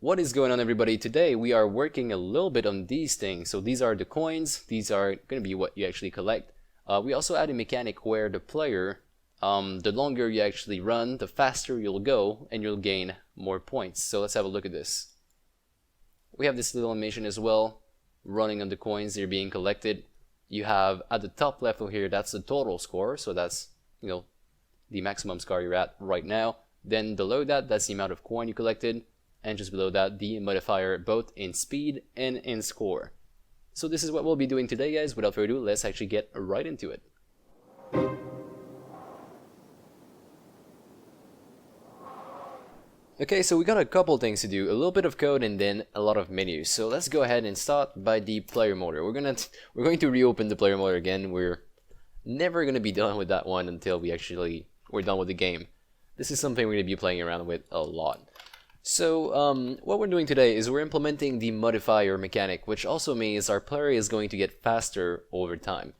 What is going on, everybody? Today we are working a little bit on these things. So these are the coins. These are going to be what you actually collect. We also add a mechanic where the player, the longer you actually run, the faster you'll go and you'll gain more points. So let's have a look at this. We have this little animation as well, running on the coins that are being collected. You have at the top left over here, that's the total score. So that's, the maximum score you're at right now. Then below that, that's the amount of coin you collected. And just below that, the modifier both in speed and in score. So this is what we'll be doing today, guys. Without further ado, let's actually get right into it. Okay, so we got a couple things to do, a little bit of code and then a lot of menus. So let's go ahead and start by the player motor. We're going to reopen the player motor again. We're never going to be done with that one until we're done with the game. This is something we're going to be playing around with a lot. So what we're doing today is we're implementing the modifier mechanic, which also means our player is going to get faster over time.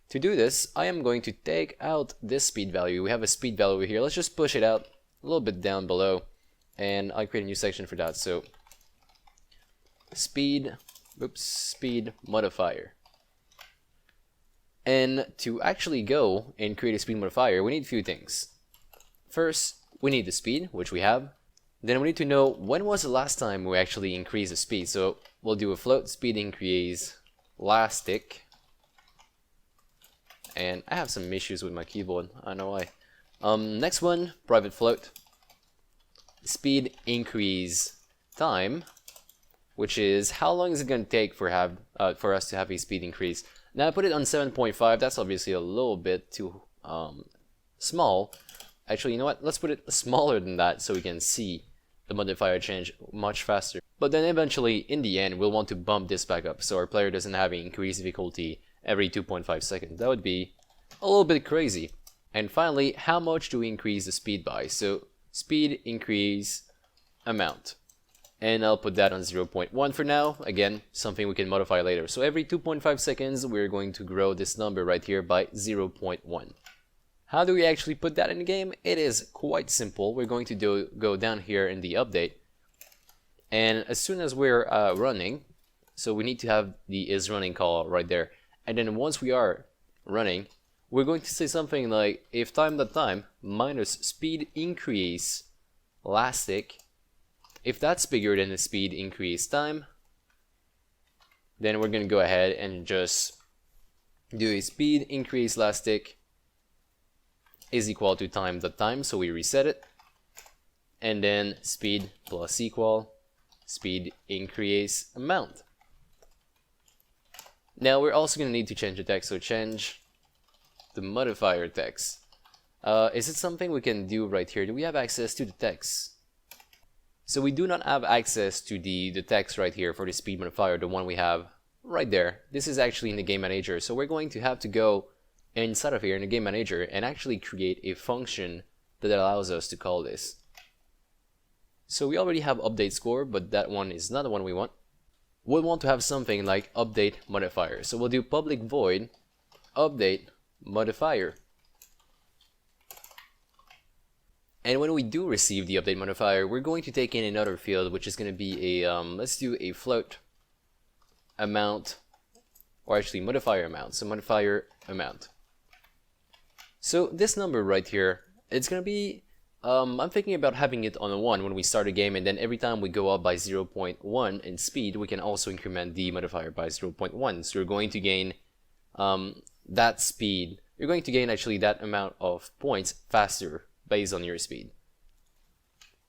To do this, I am going to take out this speed value. We have a speed value over here. Let's just push it out a little bit down below, and I'll create a new section for that. So speed modifier. And to actually go and create a speed modifier, we need a few things. First, we need the speed, which we have. Then we need to know when was the last time we actually increased the speed. So we'll do a float speed increase last tick. And I have some issues with my keyboard, I don't know why. Next one, private float speed increase time, which is how long is it going to take for us to have a speed increase. Now I put it on 7.5. That's obviously a little bit too small. Actually, you know what? Let's put it smaller than that so we can see the modifier change much faster. But then eventually, in the end, we'll want to bump this back up so our player doesn't have increased difficulty every 2.5 seconds. That would be a little bit crazy. And finally, how much do we increase the speed by? So speed increase amount. And I'll put that on 0.1 for now. Again, something we can modify later. So every 2.5 seconds, we're going to grow this number right here by 0.1. How do we actually put that in the game? It is quite simple. We're going to go down here in the update, and as soon as we're running, so we need to have the isRunning call right there, and then once we are running, we're going to say something like if time.time minus speed increase last tick, if that's bigger than the speed increase time, then we're going to go ahead and just do a speed increase last tick is equal to time.time, so we reset it, and then speed plus equal speed increase amount. Now we're also going to need to change the text, so change the modifier text. Is it something we can do right here? Do we have access to the text? So we do not have access to the text right here for the speed modifier, the one we have right there. This is actually in the game manager, so we're going to have to go inside of here in the game manager and actually create a function that allows us to call this. So we already have update score, but that one is not the one we want. We'll want to have something like update modifier. So we'll do public void update modifier. And when we do receive the update modifier, we're going to take in another field, which is going to be a let's do a float amount, or actually modifier amount. So modifier amount. So this number right here, it's going to be, I'm thinking about having it on a 1 when we start a game, and then every time we go up by 0.1 in speed, we can also increment the modifier by 0.1. So you're going to gain that speed, you're going to gain actually that amount of points faster based on your speed.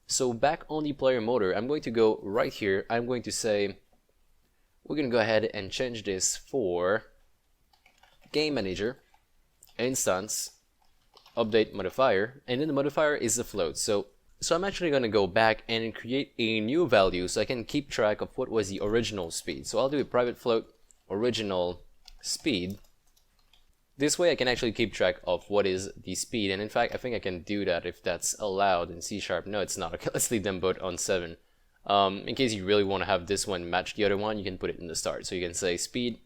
So back on the player motor, I'm going to go right here, I'm going to say, we're going to go ahead and change this for game manager instance update modifier, and then the modifier is the float. So I'm actually going to go back and create a new value so I can keep track of what was the original speed. So I'll do a private float original speed. This way I can actually keep track of what is the speed, and in fact I think I can do that if that's allowed in C#. No, it's not. Okay, let's leave them both on 7. In case you really want to have this one match the other one, you can put it in the start. So you can say speed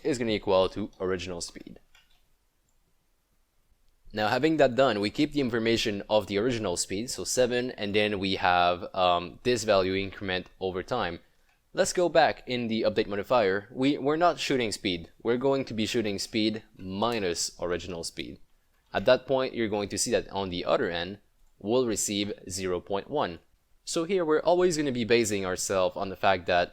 is going to equal to original speed. Now, having that done, we keep the information of the original speed, so 7, and then we have this value increment over time. Let's go back in the update modifier. We're not shooting speed. We're going to be shooting speed minus original speed. At that point, you're going to see that on the other end, we'll receive 0.1. So here, we're always going to be basing ourselves on the fact that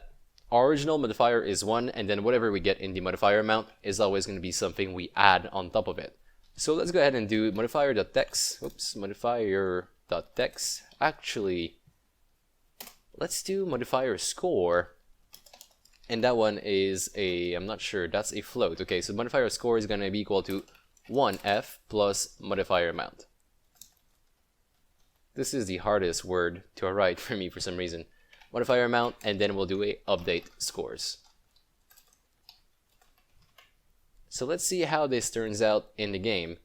our original modifier is 1, and then whatever we get in the modifier amount is always going to be something we add on top of it. So let's go ahead and do modifier.text. Oops, modifier.text. Actually, let's do modifier score. And that one is I'm not sure, that's a float. Okay, so modifier score is going to be equal to 1f plus modifier amount. This is the hardest word to write for me for some reason. Modifier amount, and then we'll do a update scores. So let's see how this turns out in the game.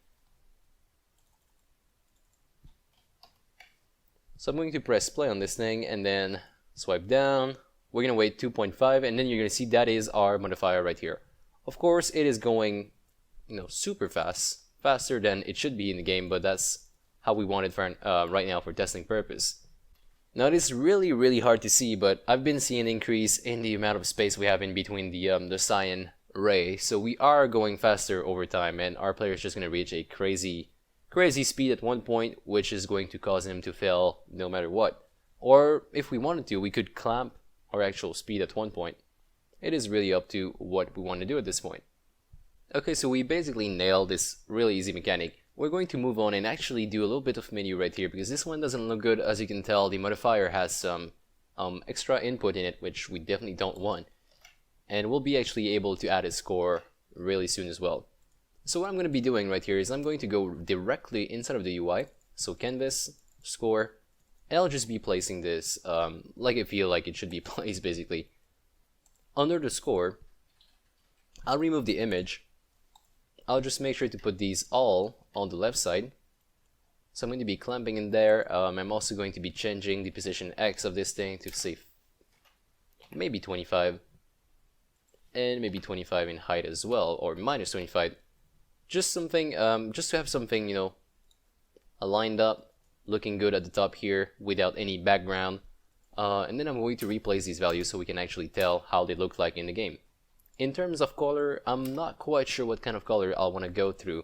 So I'm going to press play on this thing and then swipe down. We're going to wait 2.5, and then you're going to see that is our modifier right here. Of course, it is going, super fast, faster than it should be in the game, but that's how we want it for right now for testing purpose. Now it is really hard to see, but I've been seeing an increase in the amount of space we have in between the cyan ray, so we are going faster over time, and our player is just going to reach a crazy speed at one point, which is going to cause him to fail no matter what. Or if we wanted to, we could clamp our actual speed at one point. It is really up to what we want to do at this point. Okay, so we basically nailed this really easy mechanic. We're going to move on and actually do a little bit of menu right here, because this one doesn't look good. As you can tell, the modifier has some extra input in it, which we definitely don't want. And we'll be actually able to add a score really soon as well. So what I'm going to be doing right here is I'm going to go directly inside of the UI. So canvas, score, and I'll just be placing this like I feel like it should be placed basically. Under the score, I'll remove the image. I'll just make sure to put these all on the left side. So I'm going to be clamping in there. I'm also going to be changing the position X of this thing to say maybe 25. And maybe 25 in height as well, or minus 25. Just something, just to have something, lined up, looking good at the top here without any background. And then I'm going to replace these values so we can actually tell how they look like in the game. In terms of color, I'm not quite sure what kind of color I'll want to go through.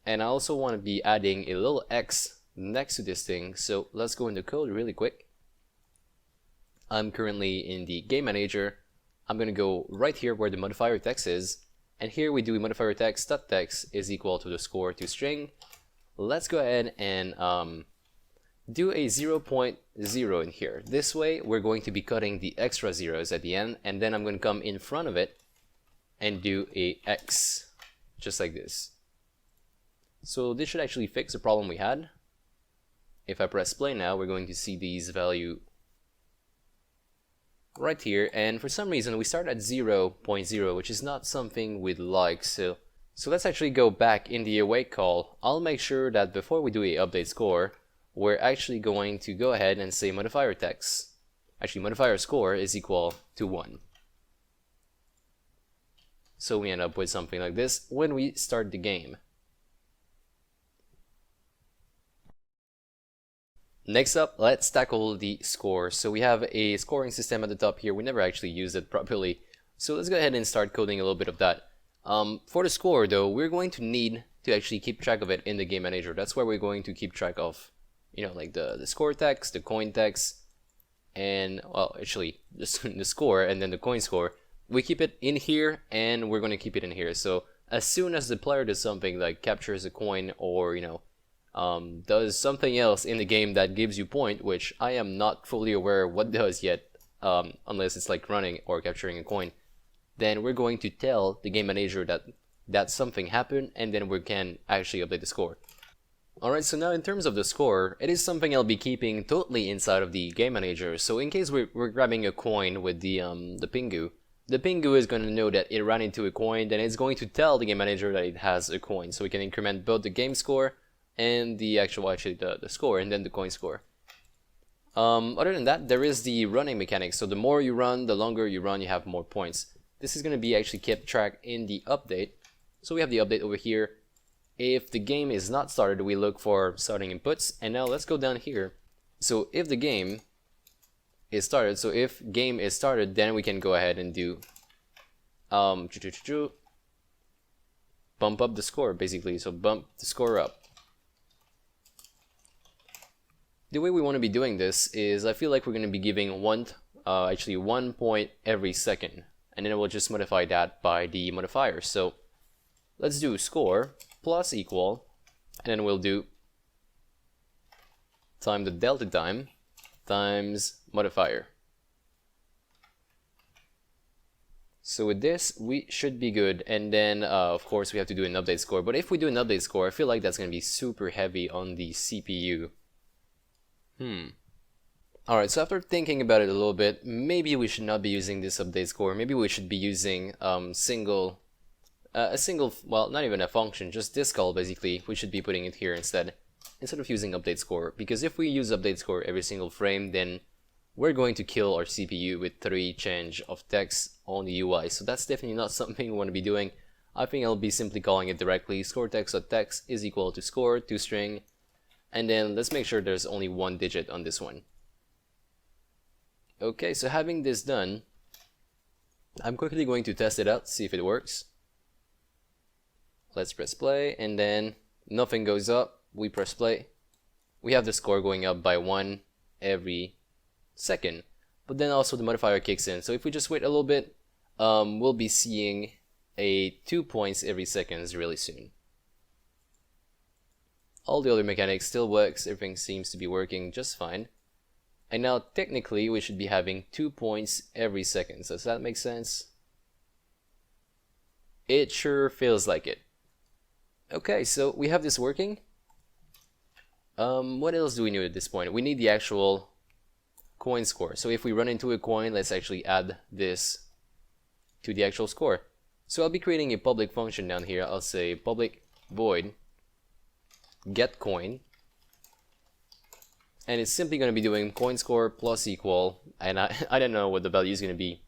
And I also want to be adding a little X next to this thing, so let's go into code really quick. I'm currently in the game manager. I'm going to go right here where the modifier text is, and here we do modifier text.text is equal to the score to string. Let's go ahead and do a 0.0 in here. This way we're going to be cutting the extra zeros at the end, and then I'm going to come in front of it and do a X, just like this. So this should actually fix the problem we had. If I press play now, we're going to see these value right here, and for some reason we start at 0.0, which is not something we'd like. So let's actually go back in the await call. I'll make sure that before we do a update score, we're actually going to go ahead and say modifier text. Actually, modifier score is equal to 1. So we end up with something like this when we start the game. Next up, let's tackle the score. So we have a scoring system at the top here. We never actually used it properly. So let's go ahead and start coding a little bit of that. For the score though, we're going to need to actually keep track of it in the game manager. That's where we're going to keep track of, like the score text, the coin text, and well, actually the score and then the coin score. We keep it in here, and we're going to keep it in here. So as soon as the player does something like captures a coin, or does something else in the game that gives you point, which I am not fully aware what does yet, unless it's like running or capturing a coin, then we're going to tell the game manager that something happened, and then we can actually update the score. Alright, so now in terms of the score, it is something I'll be keeping totally inside of the game manager. So in case we're grabbing a coin with the Pingu, the Pingu is going to know that it ran into a coin, then it's going to tell the game manager that it has a coin. So we can increment both the game score and the actual, the score, and then the coin score. Other than that, there is the running mechanic. So the more you run, the longer you run, you have more points. This is going to be actually kept track in the update. So we have the update over here. If the game is not started, we look for starting inputs. And now let's go down here. So if the game is started, so if game is started, then we can go ahead and do bump up the score, basically. So bump the score up. The way we want to be doing this is, I feel like we're going to be giving actually 1 point every second, and then we'll just modify that by the modifier. So let's do score plus equal, and then we'll do time the delta time times modifier. So with this, we should be good, and then of course we have to do an update score. But if we do an update score, I feel like that's going to be super heavy on the CPU. Alright, so after thinking about it a little bit, maybe we should not be using this update score. Maybe we should be using a single, well, not even a function, just this call basically. We should be putting it here instead of using update score. Because if we use update score every single frame, then we're going to kill our CPU with 3 change of text on the UI. So that's definitely not something we want to be doing. I think I'll be simply calling it directly score text.text is equal to score to string. And then let's make sure there's only 1 digit on this one. Okay, so having this done, I'm quickly going to test it out, see if it works. Let's press play, and then nothing goes up. We press play. We have the score going up by 1 every second. But then also the modifier kicks in. So if we just wait a little bit, we'll be seeing a 2 points every second really soon. All the other mechanics still works, everything seems to be working just fine. And now technically we should be having 2 points every second. So does that make sense? It sure feels like it. Okay, so we have this working. What else do we need at this point? We need the actual coin score. So if we run into a coin, let's actually add this to the actual score. So I'll be creating a public function down here. I'll say public void get coin, and it's simply going to be doing coin score plus equal, and I don't know what the value is going to be.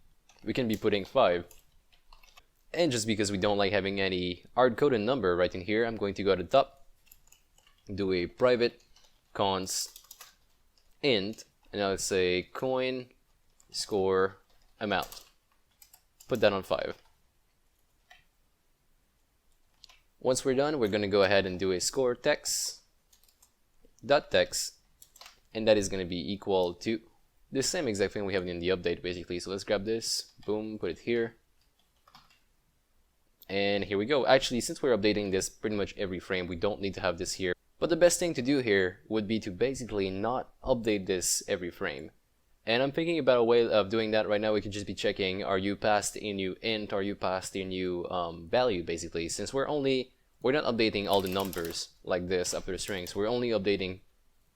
We can be putting 5, and just because we don't like having any hard-coded number right in here, I'm going to go to the top, do a private const int, and I'll say coin score amount. Put that on 5. Once we're done, we're going to go ahead and do a score text dot text, and that is going to be equal to the same exact thing we have in the update basically. So let's grab this, boom, put it here, and here we go. Actually, since we're updating this pretty much every frame, we don't need to have this here. But the best thing to do here would be to basically not update this every frame. And I'm thinking about a way of doing that right now. We could just be checking, are you passed a new int, are you passed a new value basically, since we're not updating all the numbers like this after the strings, we're only updating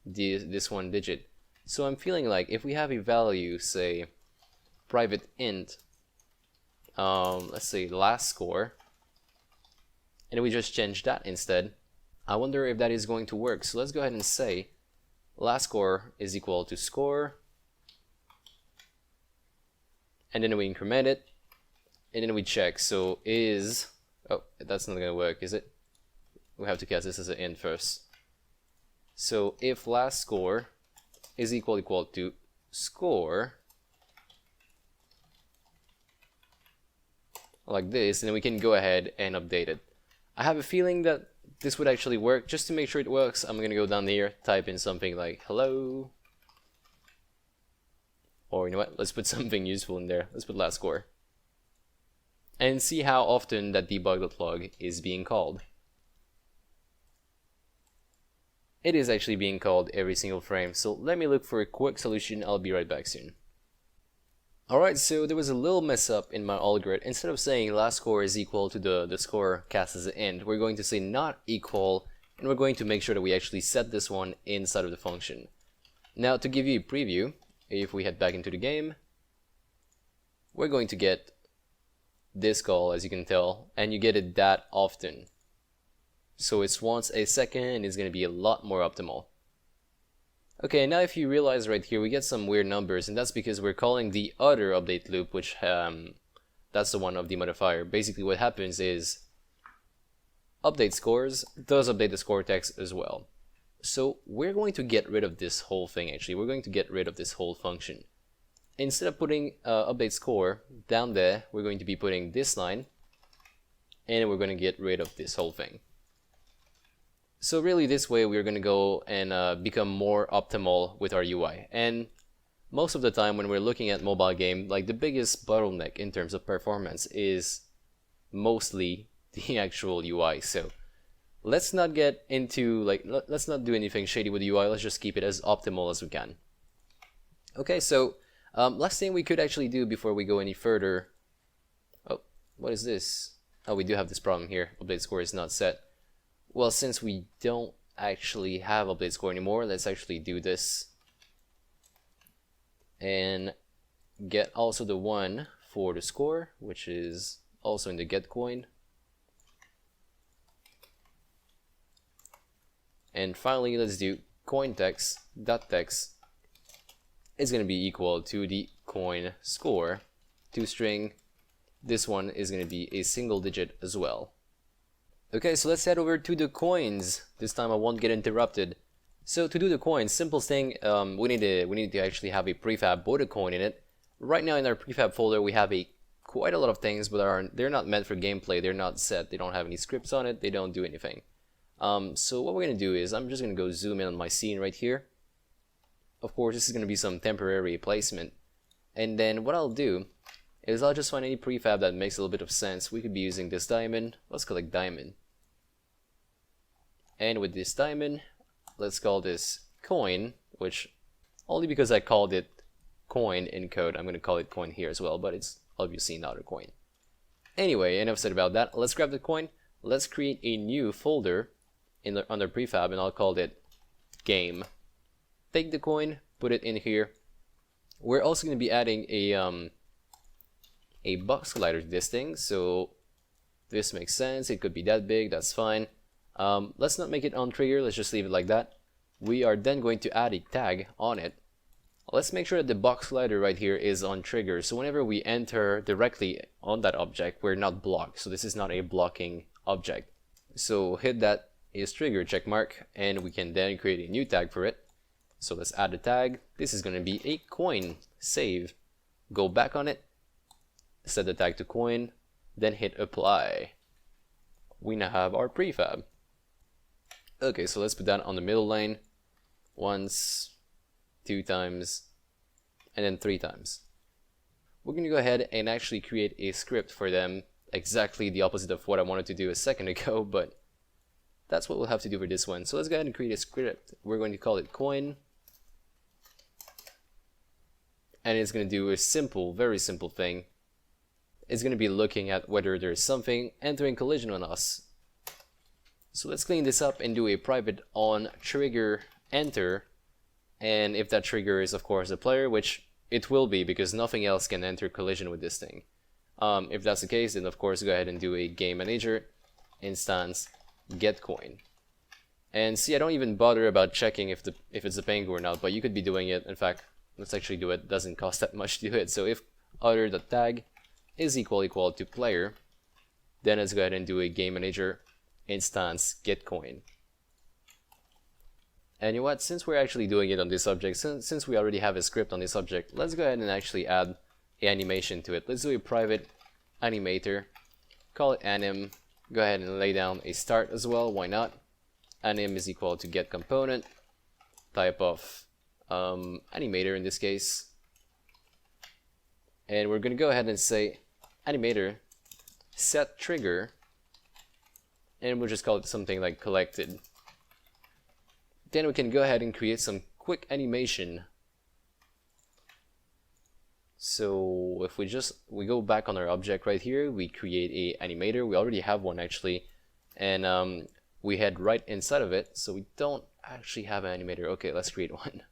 this 1 digit. So I'm feeling like if we have a value, say private int, let's say last score, and we just change that instead, I wonder if that is going to work. So let's go ahead and say last score is equal to score, and then we increment it, and then we check. So is, oh, that's not gonna work, is it? We have to cast this as an int first. So if last score is equal to score, like this, and then we can go ahead and update it. I have a feeling that this would actually work. Just to make sure it works, I'm gonna go down here, type in something like hello. Or you know what, let's put something useful in there. Let's put last score. And see how often that debug.log is being called. It is actually being called every single frame. So let me look for a quick solution. I'll be right back soon. Alright, so there was a little mess up in my algorithm. Instead of saying last score is equal to the score cast as an int, we're going to say not equal, and we're going to make sure that we actually set this one inside of the function. Now to give you a preview, if we head back into the game, we're going to get this call, as you can tell, and you get it that often. So it's once a second, and it's going to be a lot more optimal. Okay, now if you realize right here, we get some weird numbers, and that's because we're calling the other update loop, which that's the one of the modifier. Basically what happens is, update scores does update the score text as well. So we're going to get rid of this whole thing actually. We're going to get rid of this whole function. Instead of putting update score down there, we're going to be putting this line, and we're going to get rid of this whole thing. So really this way we're going to go and become more optimal with our UI. And most of the time when we're looking at mobile game, like the biggest bottleneck in terms of performance is mostly the actual UI. So let's not get into let's not do anything shady with the UI. Let's just keep it as optimal as we can. Okay, so last thing we could actually do before we go any further. Oh, what is this? Oh, we do have this problem here. Update score is not set. Well, since we don't actually have update score anymore, let's actually do this and get also the one for the score, which is also in the get coin. And finally, let's do coin text dot text is going to be equal to the coin score to string. This one is going to be a single digit as well. Okay, so let's head over to the coins. This time I won't get interrupted. So to do the coins, simplest thing, we need to actually have a prefab with a coin in it. Right now in our prefab folder we have quite a lot of things, but they're not meant for gameplay. They're not set. They don't have any scripts on it. They don't do anything. So what we're gonna do is I'm just gonna go zoom in on my scene right here. Of course, this is gonna be some temporary placement, and then what I'll do is I'll just find any prefab that makes a little bit of sense. We could be using this diamond. Let's collect diamond. And with this diamond, let's call this coin, which only because I called it coin in code, I'm going to call it coin here as well, but it's obviously not a coin. Anyway, enough said about that. Let's grab the coin. Let's create a new folder under prefab, and I'll call it game. Take the coin, put it in here. We're also going to be adding a box collider to this thing, so this makes sense. It could be that big, that's fine. Let's not make it on trigger, let's just leave it like that. We are then going to add a tag on it. Let's make sure that the box slider right here is on trigger, so whenever we enter directly on that object, we're not blocked. So this is not a blocking object. So hit that is trigger check mark, and we can then create a new tag for it. So let's add a tag. This is going to be a coin. Save. Go back on it. Set the tag to coin. Then hit apply. We now have our prefab. Okay, so let's put that on the middle line. Once, 2 times, and then 3 times. We're going to go ahead and actually create a script for them, exactly the opposite of what I wanted to do a second ago, but that's what we'll have to do for this one. So let's go ahead and create a script. We're going to call it coin, and it's going to do a simple, very simple thing. It's going to be looking at whether there's something entering collision on us. So let's clean this up and do a private on trigger enter, and if that trigger is of course the player, which it will be because nothing else can enter collision with this thing. If that's the case, then of course go ahead and do a game manager instance get coin. And see, I don't even bother about checking if it's a penguin or not, but you could be doing it. In fact, let's actually do it. It doesn't cost that much to do it. So if other.tag is equal to player, then let's go ahead and do a game manager instance get coin. And you know what, since we're actually doing it on this object, since we already have a script on this object, let's go ahead and actually add an animation to it. Let's do a private animator, call it anim, go ahead and lay down a start as well, why not? Anim is equal to get component, type of animator in this case, and we're going to go ahead and say animator set trigger, and we'll just call it something like collected. Then we can go ahead and create some quick animation. So if we go back on our object right here, we create a animator. We already have one actually, and we head right inside of it, so we don't actually have an animator. Okay, let's create one.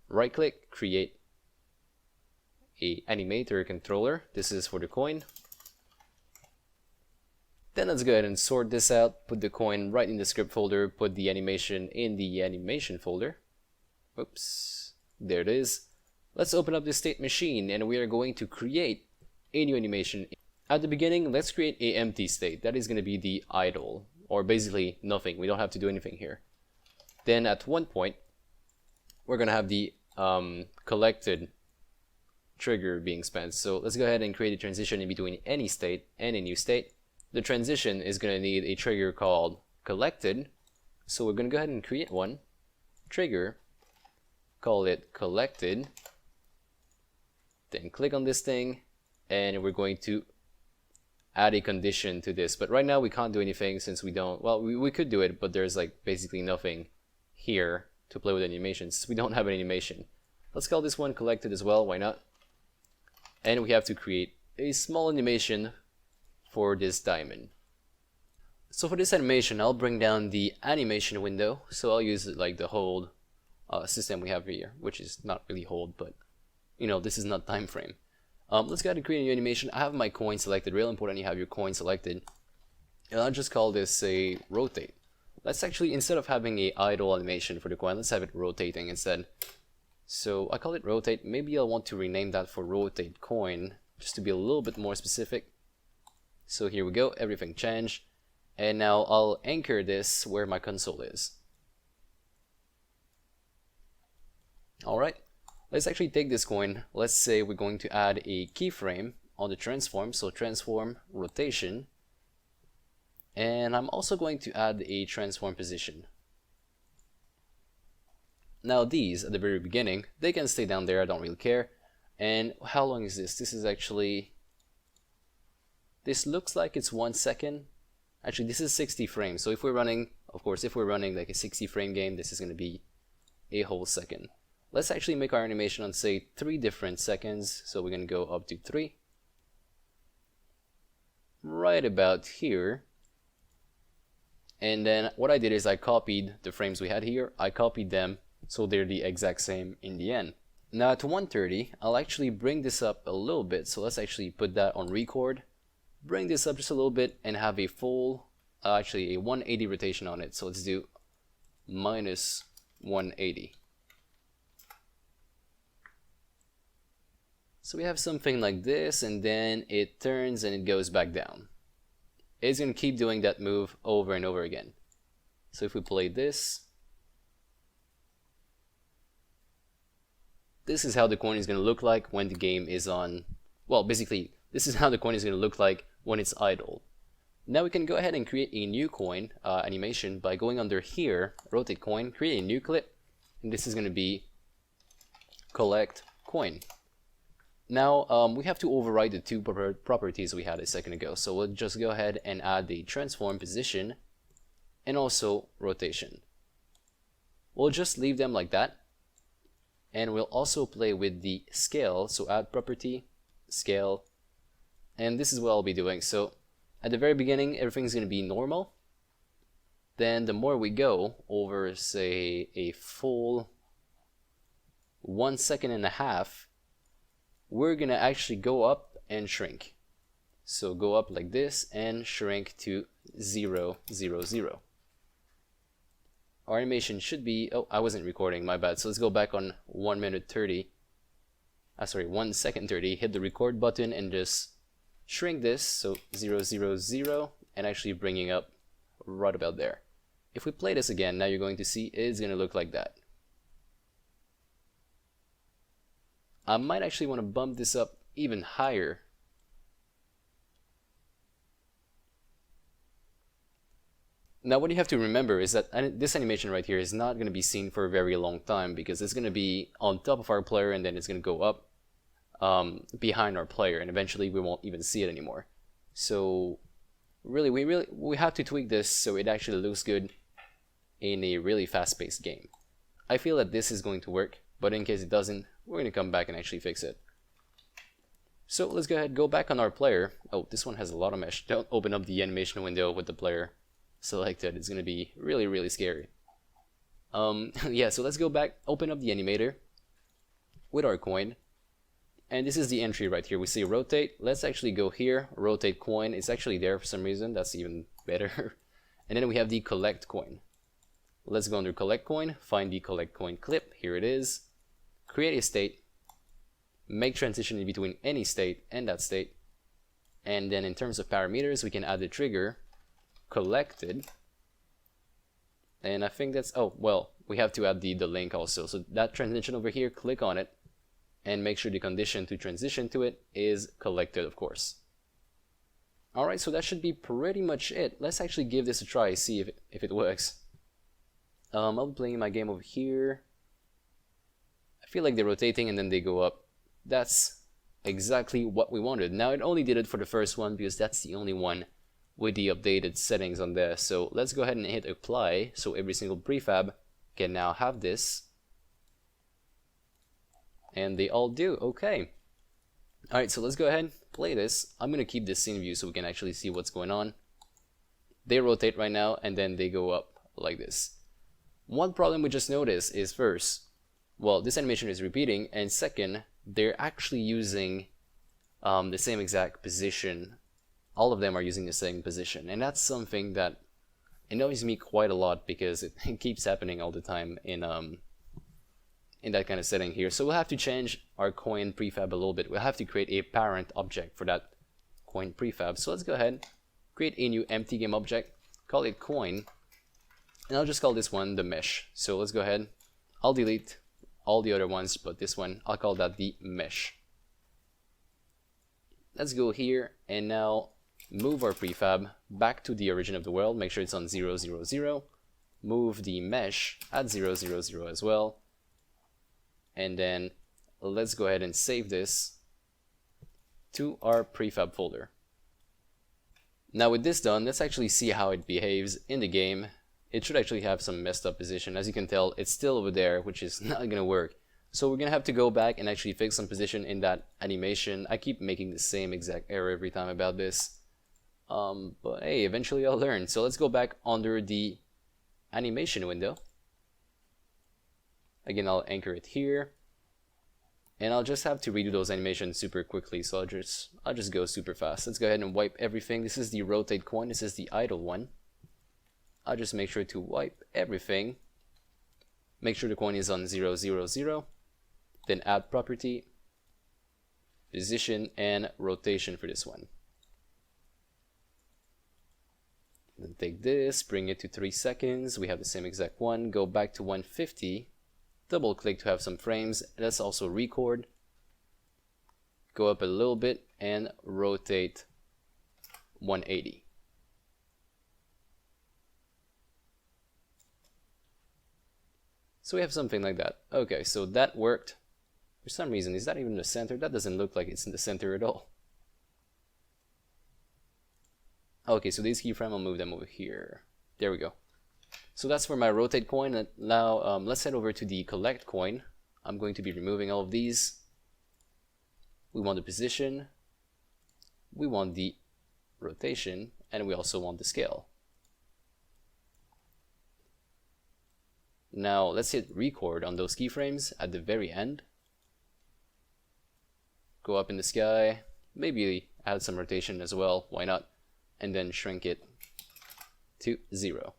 Right click, create a animator controller. This is for the coin. Then let's go ahead and sort this out, put the coin right in the script folder, put the animation in the animation folder. Oops, there it is. Let's open up the state machine, and we are going to create a new animation. At the beginning, let's create an empty state. That is going to be the idle, or basically nothing. We don't have to do anything here. Then at one point, we're gonna have the collected trigger being spent. So let's go ahead and create a transition in between any state and a new state. The transition is gonna need a trigger called collected. So we're gonna go ahead and create one trigger, call it collected, then click on this thing, and we're going to add a condition to this. But right now we can't do anything since we don't, well, we could do it, but there's like basically nothing here to play with animations. We don't have an animation. Let's call this one collected as well, why not? And we have to create a small animation for this diamond. So for this animation, I'll bring down the animation window. So I'll use like the hold system we have here, which is not really hold, but you know, this is not time frame. Let's go ahead and create a new animation. I have my coin selected. Real important you have your coin selected. And I'll just call this a rotate. Let's actually, instead of having a idle animation for the coin, let's have it rotating instead. So I call it rotate. Maybe I'll want to rename that for rotate coin, just to be a little bit more specific. So here we go, everything changed. And now I'll anchor this where my console is. Alright, let's actually take this coin. Let's say we're going to add a keyframe on the transform. So transform rotation. And I'm also going to add a transform position. Now these, at the very beginning, they can stay down there, I don't really care. And how long is this? This is actually, this looks like it's 1 second. Actually, this is 60 frames. So if we're running, of course, if we're running like a 60 frame game, this is going to be a whole second. Let's actually make our animation on, say, 3 different seconds. So we're going to go up to 3. Right about here. And then what I did is I copied the frames we had here. I copied them so they're the exact same in the end. Now at 130, I'll actually bring this up a little bit. So let's actually put that on record. Bring this up just a little bit and have a full, actually a 180 rotation on it. So let's do minus 180. So we have something like this, and then it turns and it goes back down. It's going to keep doing that move over and over again. So if we play this, this is how the coin is going to look like when the game is on, well, basically, this is how the coin is going to look like when it's idle. Now we can go ahead and create a new coin animation by going under here, rotate coin, create a new clip, and this is going to be collect coin. Now we have to override the 2 properties we had a second ago. So we'll just go ahead and add the transform position and also rotation. We'll just leave them like that. And we'll also play with the scale. So add property, scale, and this is what I'll be doing. So at the very beginning, everything's going to be normal. Then the more we go over, say, a full 1.5 seconds, we're gonna actually go up and shrink. So go up like this and shrink to 0, 0, 0. Our animation should be, oh, I wasn't recording, my bad. So let's go back on 1 minute 30. Sorry, 1 second 30. Hit the record button and just shrink this. So 0, 0, 0, and actually bringing up right about there. If we play this again, now you're going to see it's gonna look like that. I might actually want to bump this up even higher. Now what you have to remember is that this animation right here is not going to be seen for a very long time, because it's going to be on top of our player and then it's going to go up behind our player, and eventually we won't even see it anymore. So really we have to tweak this so it actually looks good in a really fast-paced game. I feel that this is going to work, but in case it doesn't, we're going to come back and actually fix it. So let's go ahead, go back on our player. Oh, this one has a lot of mesh. Don't open up the animation window with the player selected. It's going to be really scary. Yeah, so let's go back, open up the animator with our coin. And this is the entry right here. We see rotate. Let's actually go here, rotate coin. It's actually there for some reason. That's even better. And then we have the collect coin. Let's go under collect coin, find the collect coin clip. Here it is. Create a state, make transition in between any state and that state, and then in terms of parameters we can add the trigger collected, And I think that's, oh, well, we have to add the link also. So that transition over here, click on it, and make sure the condition to transition to it is collected, of course. Alright, so that should be pretty much it. Let's actually give this a try, see if it works. I'll be playing my game over here. I feel like they're rotating and then they go up. That's exactly what we wanted. Now, it only did it for the first one because that's the only one with the updated settings on there. So let's go ahead and hit apply, so every single prefab can now have this. And they all do. Okay. Alright, so let's go ahead and play this. I'm going to keep this scene view so we can actually see what's going on. They rotate right now and then they go up like this. One problem we just noticed is first, well, this animation is repeating, and second, they're actually using the same exact position. All of them are using the same position, and that's something that annoys me quite a lot because it keeps happening all the time in that kind of setting here. So we'll have to change our coin prefab a little bit. We'll have to create a parent object for that coin prefab. So let's go ahead, create a new empty game object, call it coin, and I'll just call this one the mesh. So let's go ahead, I'll delete all the other ones, but this one, I'll call that the mesh. Let's go here and now move our prefab back to the origin of the world. Make sure it's on 0, 0, 0. Move the mesh at 0, 0, 0 as well. And then let's go ahead and save this to our prefab folder. Now with this done, let's actually see how it behaves in the game. It should actually have some messed up position. As you can tell, it's still over there, which is not gonna work. So we're gonna have to go back and actually fix some position in that animation. I keep making the same exact error every time about this. But hey, eventually I'll learn. So let's go back under the animation window. Again, I'll anchor it here. And I'll just have to redo those animations super quickly, so I'll just go super fast. Let's go ahead and wipe everything. This is the rotate coin, this is the idle one. I'll just make sure to wipe everything. Make sure the coin is on 0, 0, 0. Then add property, position, and rotation for this one. Then take this, bring it to 3 seconds. We have the same exact one. Go back to 150. Double click to have some frames. Let's also record. Go up a little bit and rotate 180. So we have something like that. Okay, so that worked. For some reason, is that even the center? That doesn't look like it's in the center at all. Okay, so these keyframes, I'll move them over here. There we go. So that's for my rotate coin. And now let's head over to the collect coin. I'm going to be removing all of these. We want the position, we want the rotation, and we also want the scale. Now let's hit record on those keyframes at the very end. Go up in the sky, maybe add some rotation as well, why not? And then shrink it to 0.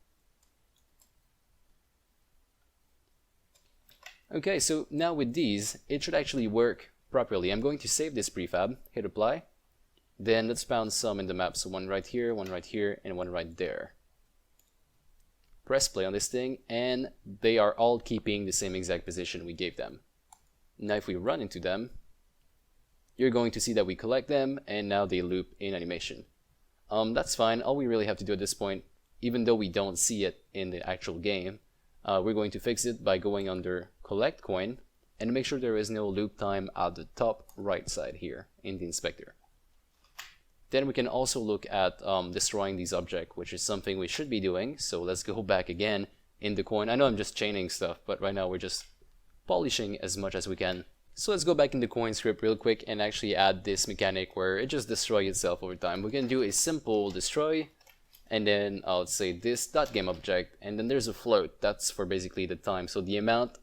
Okay, so now with these, it should actually work properly. I'm going to save this prefab, hit apply, then let's bound some in the map. So one right here, and one right there. Press play on this thing, and they are all keeping the same exact position we gave them. Now if we run into them, you're going to see that we collect them, and now they loop in animation. That's fine. All we really have to do at this point, even though we don't see it in the actual game, we're going to fix it by going under collect coin and make sure there is no loop time at the top right side here in the inspector. Then we can also look at destroying these objects, which is something we should be doing. So let's go back again in the coin. I know I'm just chaining stuff, but right now we're just polishing as much as we can. So let's go back in the coin script real quick and actually add this mechanic where it just destroys itself over time. We can do a simple destroy, and then I'll say this .game object, and then there's a float. That's for basically the time. So the amount,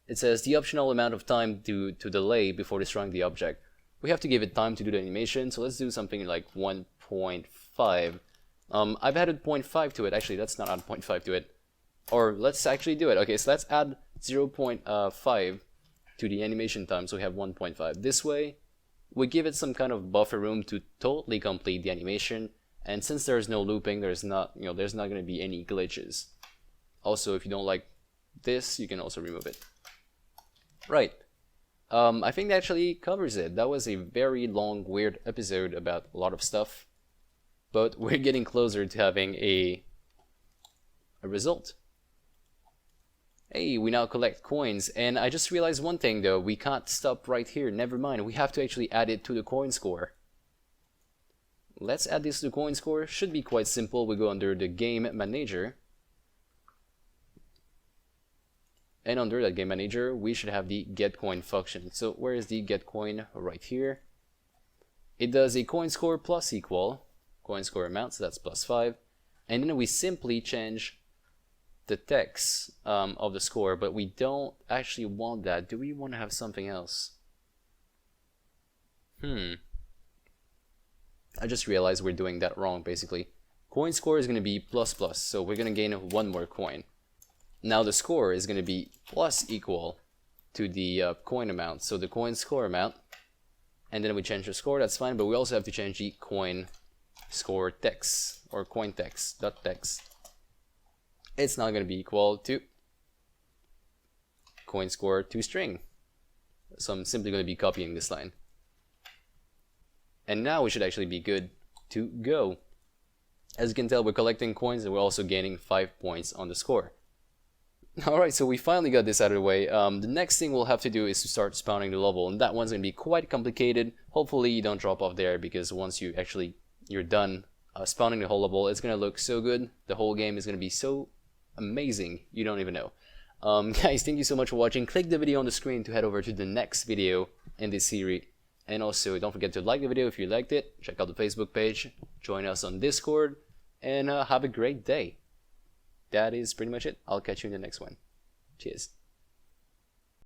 it says the optional amount of time to delay before destroying the object. We have to give it time to do the animation, so let's do something like 1.5. I've added 0.5 to it. Actually, let's not add 0.5 to it. Or let's actually do it. Okay, so let's add 0.5 to the animation time, so we have 1.5. This way, we give it some kind of buffer room to totally complete the animation, and since there's no looping, there's not going to be any glitches. Also, if you don't like this, you can also remove it. Right. I think that actually covers it. That was a very long, weird episode about a lot of stuff. But we're getting closer to having a result. Hey, we now collect coins, and I just realized one thing though, we can't stop right here, never mind, we have to actually add it to the coin score. Let's add this to the coin score, should be quite simple. We go under the game manager, and under that game manager we should have the get coin function. So where is the get coin? Right here. It does a coin score plus equal coin score amount, so that's +5, and then we simply change the text of the score, but we don't actually want that. Do we want to have something else? I just realized we're doing that wrong basically. Coin score is going to be ++, so we're going to gain 1 more coin. Now the score is going to be plus equal to the coin amount, so the coin score amount, and then we change the score, that's fine, but we also have to change the coin score text, or coin text, dot text. It's not going to be equal to coin score to string. So I'm simply going to be copying this line. And now we should actually be good to go. As you can tell, we're collecting coins and we're also gaining 5 points on the score. Alright, so we finally got this out of the way. The next thing we'll have to do is to start spawning the level, and that one's going to be quite complicated. Hopefully you don't drop off there, because once you're done spawning the whole level, it's going to look so good. The whole game is going to be so amazing, you don't even know. Guys, thank you so much for watching. Click the video on the screen to head over to the next video in this series, and also don't forget to like the video if you liked it. Check out the Facebook page, join us on Discord, and have a great day. That is pretty much it. I'll catch you in the next one. Cheers.